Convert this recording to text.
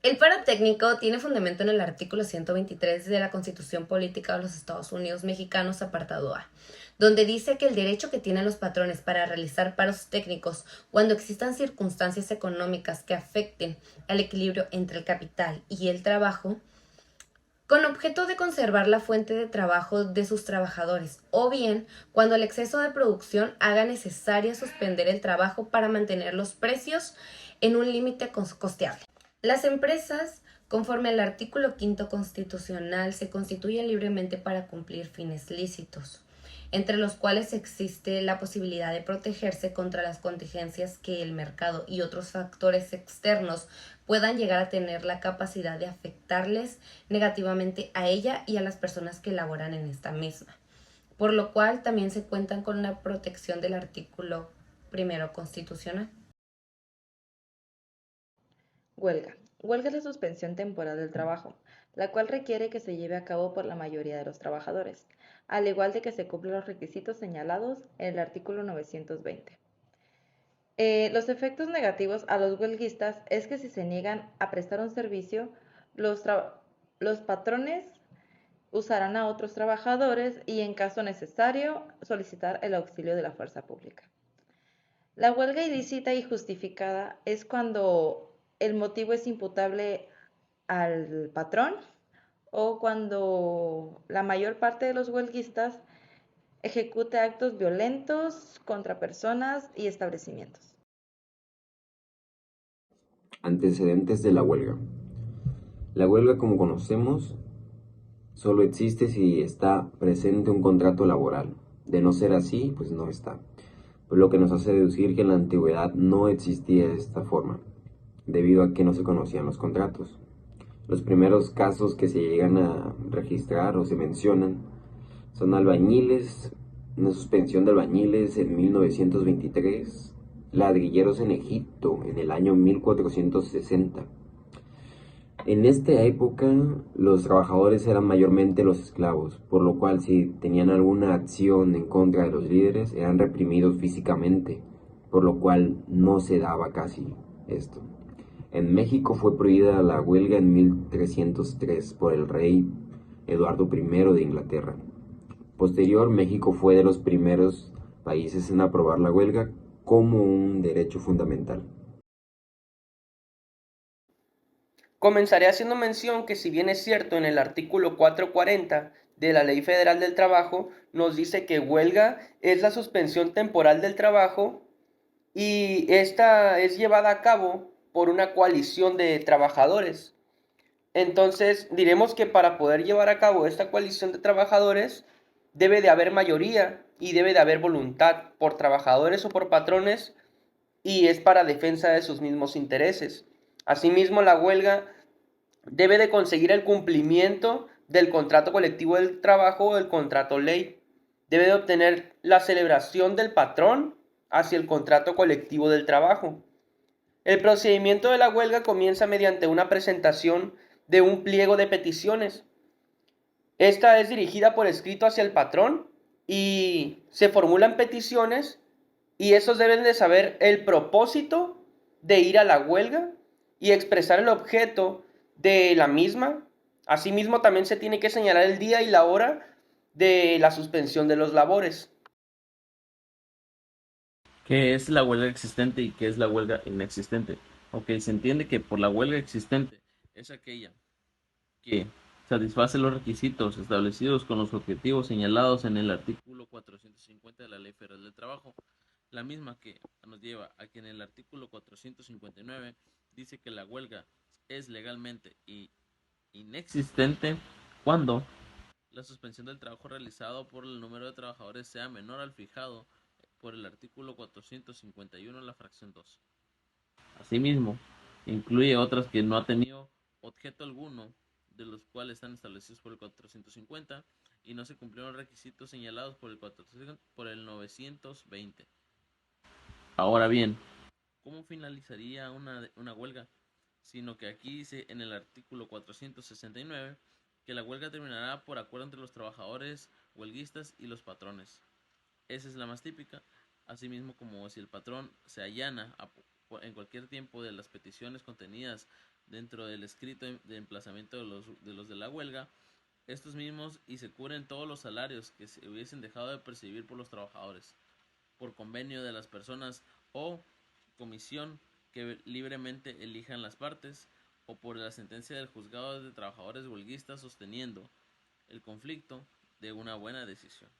El paro técnico tiene fundamento en el artículo 123 de la Constitución Política de los Estados Unidos Mexicanos, apartado A, donde dice que el derecho que tienen los patrones para realizar paros técnicos cuando existan circunstancias económicas que afecten al equilibrio entre el capital y el trabajo, con objeto de conservar la fuente de trabajo de sus trabajadores, o bien cuando el exceso de producción haga necesario suspender el trabajo para mantener los precios en un límite costeable. Las empresas, conforme al artículo quinto constitucional, se constituyen libremente para cumplir fines lícitos, entre los cuales existe la posibilidad de protegerse contra las contingencias que el mercado y otros factores externos puedan llegar a tener la capacidad de afectarles negativamente a ella y a las personas que laboran en esta misma, por lo cual también se cuentan con la protección del artículo primero constitucional. Huelga. Huelga es la suspensión temporal del trabajo, la cual requiere que se lleve a cabo por la mayoría de los trabajadores, al igual de que se cumplan los requisitos señalados en el artículo 920. Los efectos negativos a los huelguistas es que si se niegan a prestar un servicio, los, los patrones usarán a otros trabajadores y, en caso necesario, solicitar el auxilio de la fuerza pública. La huelga ilícita y justificada es cuando el motivo es imputable al patrón o cuando la mayor parte de los huelguistas ejecute actos violentos contra personas y establecimientos. Antecedentes de la huelga. La huelga, como conocemos, solo existe si está presente un contrato laboral. De no ser así, pues no está. Por lo que nos hace deducir que en la antigüedad no existía de esta forma, debido a que no se conocían los contratos. Los primeros casos que se llegan a registrar o se mencionan son albañiles, una suspensión de albañiles en 1923, ladrilleros en Egipto en el año 1460. En esta época los trabajadores eran mayormente los esclavos, por lo cual si tenían alguna acción en contra de los líderes eran reprimidos físicamente, por lo cual no se daba casi esto. En México fue prohibida la huelga en 1303 por el rey Eduardo I de Inglaterra. Posterior, México fue de los primeros países en aprobar la huelga como un derecho fundamental. Comenzaré haciendo mención que si bien es cierto en el artículo 440 de la Ley Federal del Trabajo nos dice que huelga es la suspensión temporal del trabajo y esta es llevada a cabo por una coalición de trabajadores. Entonces diremos que para poder llevar a cabo esta coalición de trabajadores debe de haber mayoría y debe de haber voluntad por trabajadores o por patrones y es para defensa de sus mismos intereses. Asimismo, la huelga debe de conseguir el cumplimiento del contrato colectivo del trabajo o del contrato ley. Debe de obtener la celebración del patrón hacia el contrato colectivo del trabajo. El procedimiento de la huelga comienza mediante una presentación de un pliego de peticiones. Esta es dirigida por escrito hacia el patrón y se formulan peticiones y esos deben de saber el propósito de ir a la huelga y expresar el objeto de la misma. Asimismo, también se tiene que señalar el día y la hora de la suspensión de los labores. ¿Qué es la huelga existente y qué es la huelga inexistente? Ok, se entiende que por la huelga existente es aquella que satisface los requisitos establecidos con los objetivos señalados en el artículo 450 de la Ley Federal del Trabajo, la misma que nos lleva a que en el artículo 459 dice que la huelga es legalmente inexistente cuando la suspensión del trabajo realizado por el número de trabajadores sea menor al fijado por el artículo 451, la fracción 2. Asimismo, incluye otras que no ha tenido objeto alguno de los cuales están establecidos por el 450 y no se cumplieron los requisitos señalados por el 920. Ahora bien, ¿cómo finalizaría una huelga? Sino que aquí dice en el artículo 469 que la huelga terminará por acuerdo entre los trabajadores huelguistas y los patrones. Esa es la más típica, asimismo como si el patrón se allana en cualquier tiempo de las peticiones contenidas dentro del escrito de emplazamiento de los de la huelga, estos mismos, y se cubren todos los salarios que se hubiesen dejado de percibir por los trabajadores, por convenio de las personas o comisión que libremente elijan las partes, o por la sentencia del juzgado de trabajadores huelguistas sosteniendo el conflicto de una buena decisión.